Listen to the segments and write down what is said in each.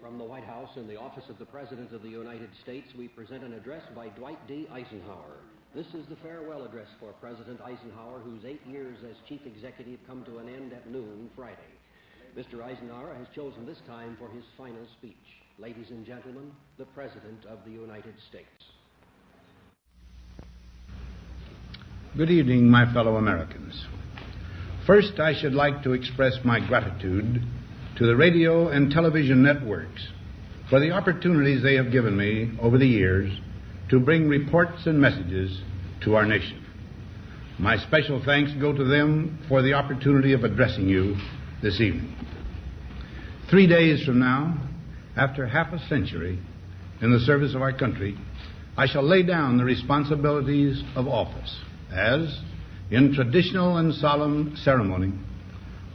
From the White House in the office of the President of the United States, we present an address by Dwight D. Eisenhower. This is the farewell address for President Eisenhower, whose 8 years as chief executive come to an end at noon Friday. Mr. Eisenhower has chosen this time for his final speech. Ladies and gentlemen, the President of the United States. Good evening, my fellow Americans. First, I should like to express my gratitude to the radio and television networks for the opportunities they have given me over the years to bring reports and messages to our nation. My special thanks go to them for the opportunity of addressing you this evening. 3 days from now, after half a century in the service of our country, I shall lay down the responsibilities of office as, in traditional and solemn ceremony,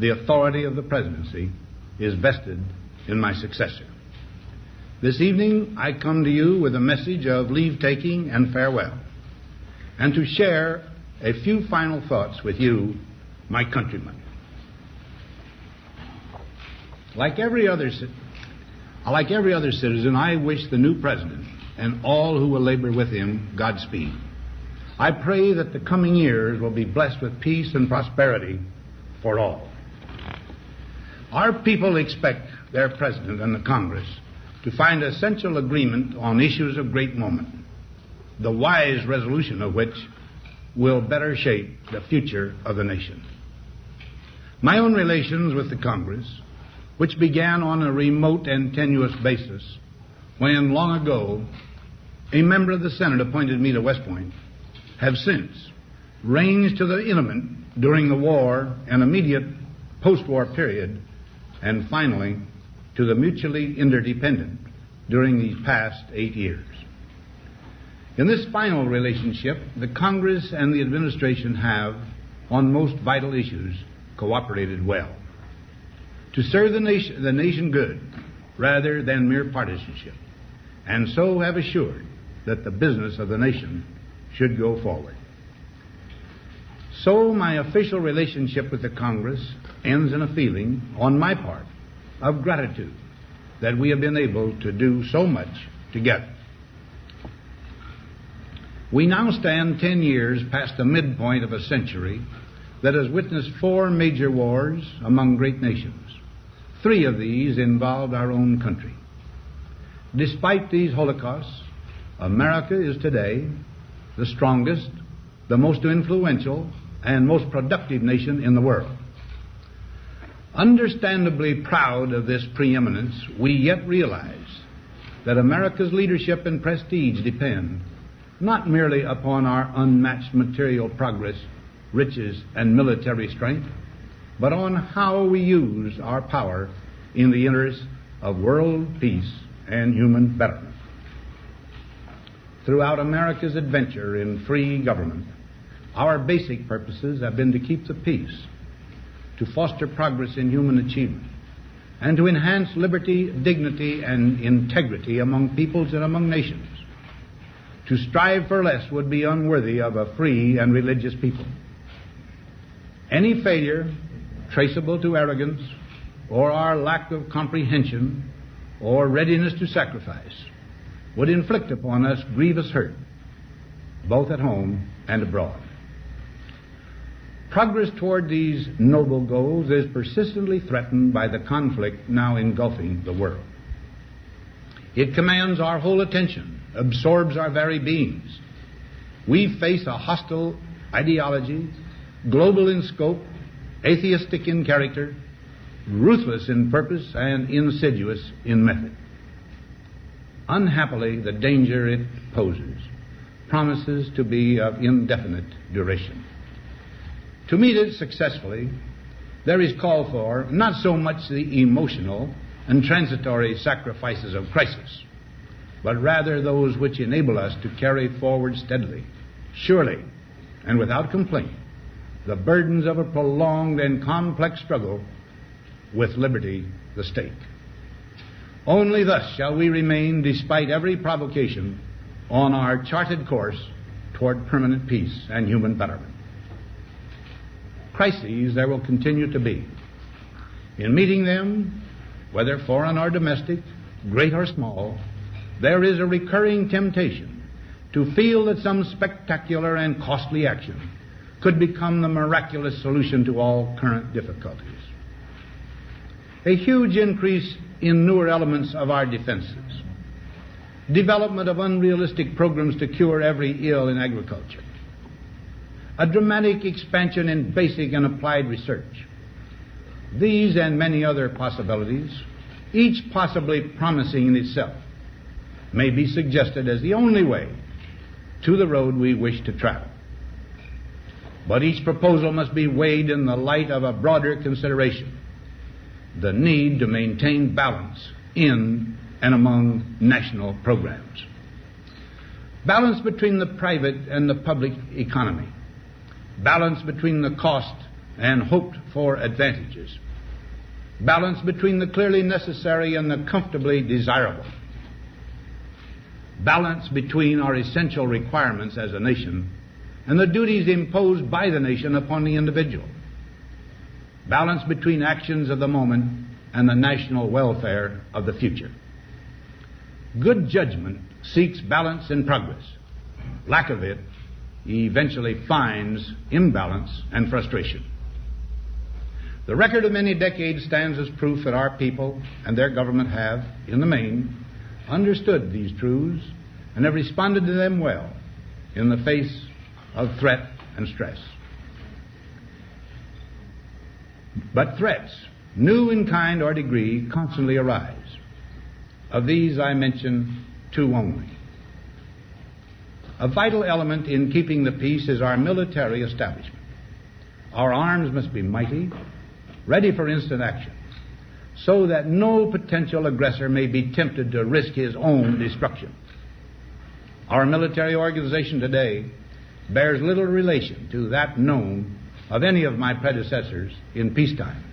the authority of the presidency is vested in my successor. This evening, I come to you with a message of leave-taking and farewell, and to share a few final thoughts with you, my countrymen. Like every other citizen, I wish the new president and all who will labor with him Godspeed. I pray that the coming years will be blessed with peace and prosperity for all. Our people expect their president and the Congress to find essential agreement on issues of great moment, the wise resolution of which will better shape the future of the nation. My own relations with the Congress, which began on a remote and tenuous basis when, long ago, a member of the Senate appointed me to West Point, have since ranged to the intimate during the war and immediate post-war period, and finally to the mutually interdependent during these past 8 years. In this final relationship, the Congress and the administration have, on most vital issues, cooperated well to serve the nation good rather than mere partisanship, and so have assured that the business of the nation should go forward. So my official relationship with the Congress ends in a feeling, on my part, of gratitude that we have been able to do so much together. We now stand 10 years past the midpoint of a century that has witnessed 4 major wars among great nations. 3 of these involved our own country. Despite these holocausts, America is today the strongest, the most influential, and most productive nation in the world. Understandably proud of this preeminence, we yet realize that America's leadership and prestige depend not merely upon our unmatched material progress, riches, and military strength, but on how we use our power in the interest of world peace and human betterment. Throughout America's adventure in free government, our basic purposes have been to keep the peace, to foster progress in human achievement, and to enhance liberty, dignity, and integrity among peoples and among nations. To strive for less would be unworthy of a free and religious people. Any failure traceable to arrogance or our lack of comprehension or readiness to sacrifice would inflict upon us grievous hurt, both at home and abroad. Progress toward these noble goals is persistently threatened by the conflict now engulfing the world. It commands our whole attention, absorbs our very beings. We face a hostile ideology, global in scope, atheistic in character, ruthless in purpose, and insidious in method. Unhappily, the danger it poses promises to be of indefinite duration. To meet it successfully, there is call for not so much the emotional and transitory sacrifices of crisis, but rather those which enable us to carry forward steadily, surely, and without complaint, the burdens of a prolonged and complex struggle with liberty, the stake. Only thus shall we remain, despite every provocation, on our charted course toward permanent peace and human betterment. Crises there will continue to be. In meeting them, whether foreign or domestic, great or small, there is a recurring temptation to feel that some spectacular and costly action could become the miraculous solution to all current difficulties. A huge increase in newer elements of our defenses, development of unrealistic programs to cure every ill in agriculture, a dramatic expansion in basic and applied research. These and many other possibilities, each possibly promising in itself, may be suggested as the only way to the road we wish to travel. But each proposal must be weighed in the light of a broader consideration, the need to maintain balance in and among national programs. Balance between the private and the public economy. Balance between the cost and hoped-for advantages. Balance between the clearly necessary and the comfortably desirable. Balance between our essential requirements as a nation and the duties imposed by the nation upon the individual. Balance between actions of the moment and the national welfare of the future. Good judgment seeks balance in progress. Lack of it eventually finds imbalance and frustration. The record of many decades stands as proof that our people and their government have, in the main, understood these truths and have responded to them well in the face of threat and stress. But threats, new in kind or degree, constantly arise. Of these I mention two only. A vital element in keeping the peace is our military establishment. Our arms must be mighty, ready for instant action, so that no potential aggressor may be tempted to risk his own destruction. Our military organization today bears little relation to that known of any of my predecessors in peacetime,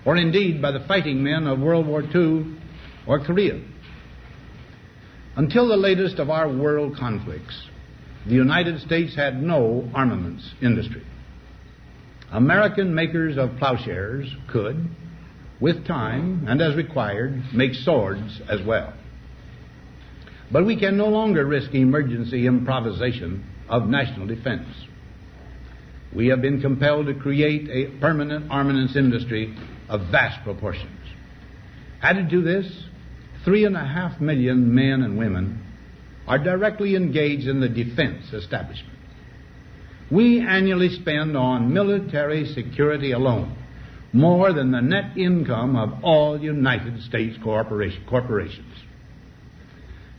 or indeed by the fighting men of World War II or Korea. Until the latest of our world conflicts, the United States had no armaments industry. American makers of plowshares could, with time and as required, make swords as well. But we can no longer risk emergency improvisation of national defense. We have been compelled to create a permanent armaments industry of vast proportions. Added to this, 3.5 million men and women are directly engaged in the defense establishment. We annually spend on military security alone more than the net income of all United States corporations.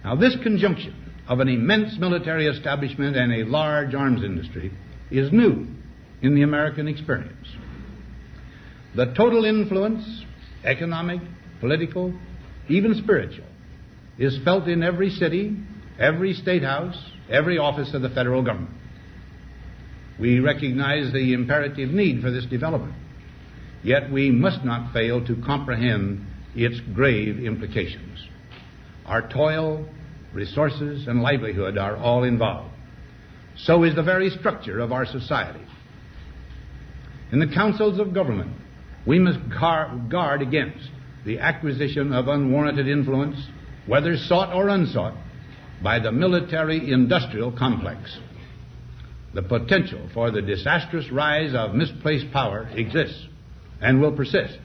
Now, this conjunction of an immense military establishment and a large arms industry is new in the American experience. The total influence, economic, political, even spiritual, is felt in every city, every state house, every office of the federal government. We recognize the imperative need for this development, yet we must not fail to comprehend its grave implications. Our toil, resources, and livelihood are all involved. So is the very structure of our society. In the councils of government, we must guard against the acquisition of unwarranted influence, whether sought or unsought, by the military-industrial complex. The potential for the disastrous rise of misplaced power exists and will persist.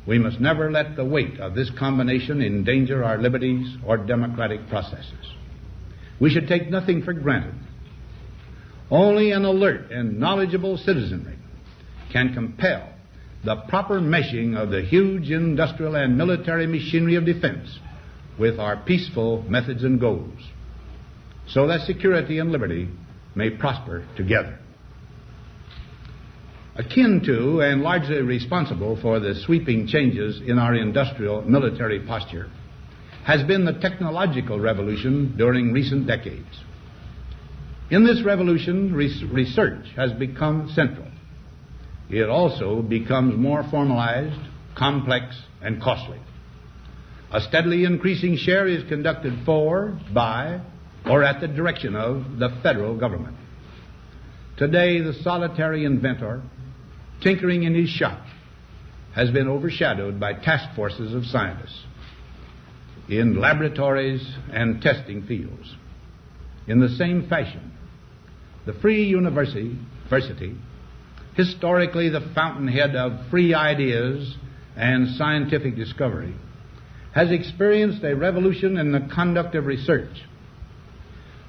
We must never let the weight of this combination endanger our liberties or democratic processes. We should take nothing for granted. Only an alert and knowledgeable citizenry can compel the proper meshing of the huge industrial and military machinery of defense with our peaceful methods and goals, so that security and liberty may prosper together. Akin to and largely responsible for the sweeping changes in our industrial military posture has been the technological revolution during recent decades. In this revolution, research has become central. It also becomes more formalized, complex, and costly. A steadily increasing share is conducted for, by, or at the direction of the federal government. Today, the solitary inventor, tinkering in his shop, has been overshadowed by task forces of scientists. in laboratories and testing fields. In the same fashion, the free university, historically the fountainhead of free ideas and scientific discovery, has experienced a revolution in the conduct of research.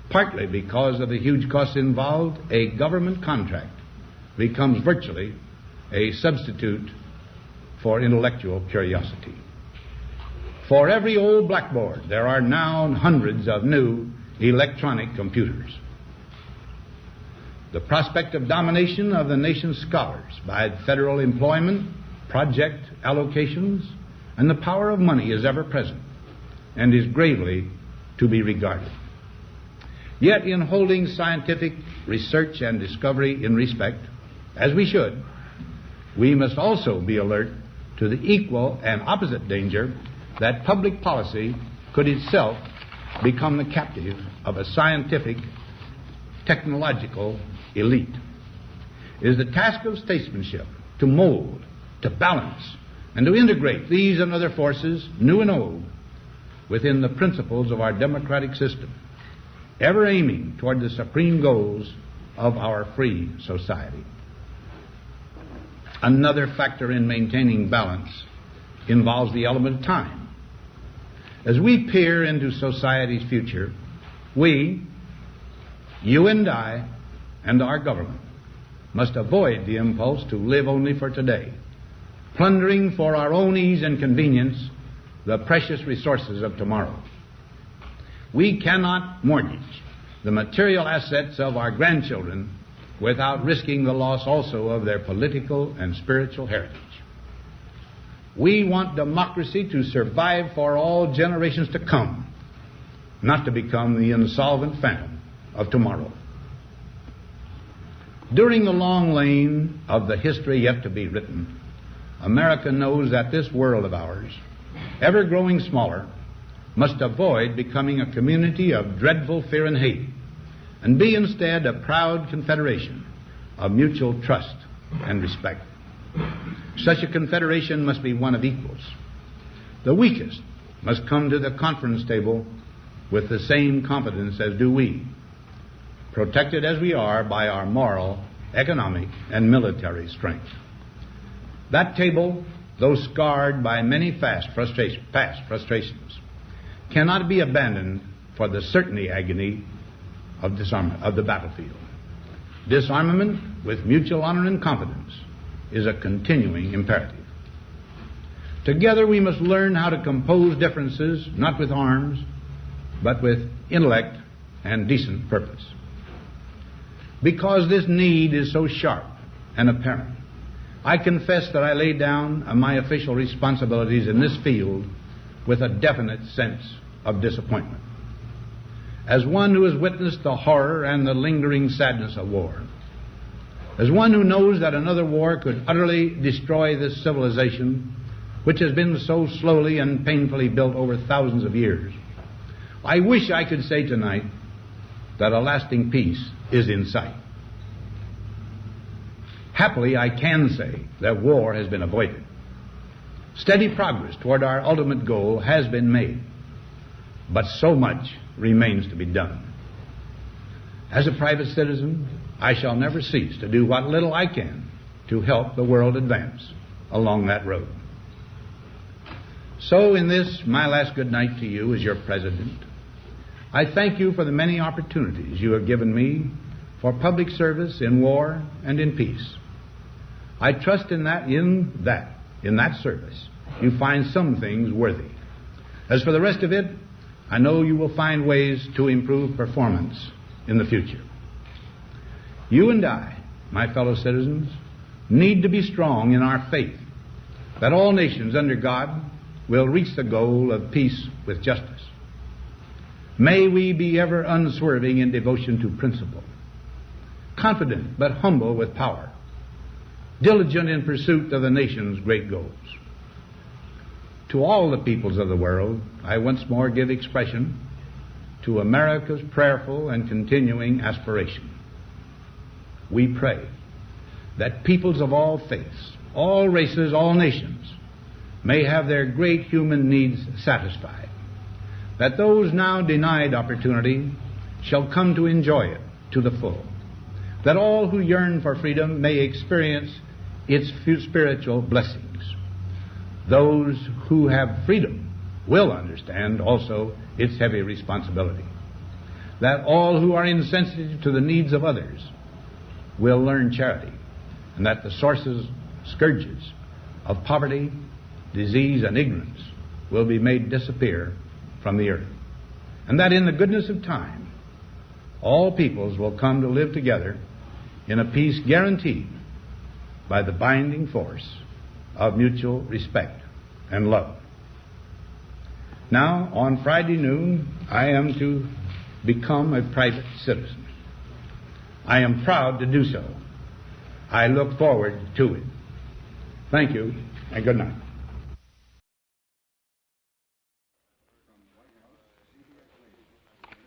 Partly because of the huge costs involved, a government contract becomes virtually a substitute for intellectual curiosity. For every old blackboard, there are now hundreds of new electronic computers. The prospect of domination of the nation's scholars by federal employment, project allocations, and the power of money is ever present and is gravely to be regarded. Yet in holding scientific research and discovery in respect, as we should, we must also be alert to the equal and opposite danger that public policy could itself become the captive of a scientific, technological elite. It is the task of statesmanship to mold, to balance, and to integrate these and other forces, new and old, within the principles of our democratic system, ever aiming toward the supreme goals of our free society. Another factor in maintaining balance involves the element of time. As we peer into society's future, we, you and I, and our government must avoid the impulse to live only for today, plundering for our own ease and convenience the precious resources of tomorrow. We cannot mortgage the material assets of our grandchildren without risking the loss also of their political and spiritual heritage. We want democracy to survive for all generations to come, not to become the insolvent phantom of tomorrow. During the long lane of the history yet to be written, America knows that this world of ours, ever growing smaller, must avoid becoming a community of dreadful fear and hate, and be instead a proud confederation of mutual trust and respect. Such a confederation must be one of equals. The weakest must come to the conference table with the same confidence as do we, protected as we are by our moral, economic, and military strength. That table, though scarred by many past frustrations, cannot be abandoned for the certainty agony of disarmament, of the battlefield. Disarmament with mutual honor and confidence is a continuing imperative. Together we must learn how to compose differences, not with arms, but with intellect and decent purpose. Because this need is so sharp and apparent, I confess that I lay down my official responsibilities in this field with a definite sense of disappointment. As one who has witnessed the horror and the lingering sadness of war, as one who knows that another war could utterly destroy this civilization which has been so slowly and painfully built over thousands of years, I wish I could say tonight that a lasting peace is in sight. Happily, I can say that war has been avoided. Steady progress toward our ultimate goal has been made, but so much remains to be done. As a private citizen, I shall never cease to do what little I can to help the world advance along that road. So in this, my last good night to you as your president, I thank you for the many opportunities you have given me for public service in war and in peace. I trust in that service, you find some things worthy. As for the rest of it, I know you will find ways to improve performance in the future. You and I, my fellow citizens, need to be strong in our faith that all nations under God will reach the goal of peace with justice. May we be ever unswerving in devotion to principle, confident but humble with power, diligent in pursuit of the nation's great goals. To all the peoples of the world, I once more give expression to America's prayerful and continuing aspiration. We pray that peoples of all faiths, all races, all nations may have their great human needs satisfied that those now denied opportunity shall come to enjoy it to the full, that all who yearn for freedom may experience its spiritual blessings. Those who have freedom will understand also its heavy responsibility, that all who are insensitive to the needs of others will learn charity, and that the scourges of poverty, disease, and ignorance will be made disappear from the earth, and that in the goodness of time all peoples will come to live together in a peace guaranteed by the binding force of mutual respect and love. Now, on Friday noon, I am to become a private citizen. I am proud to do so. I look forward to it. Thank you, and good night.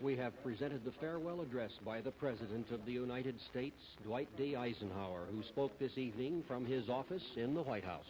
We have presented the farewell address by the President of the United States, Dwight D. Eisenhower, who spoke this evening from his office in the White House.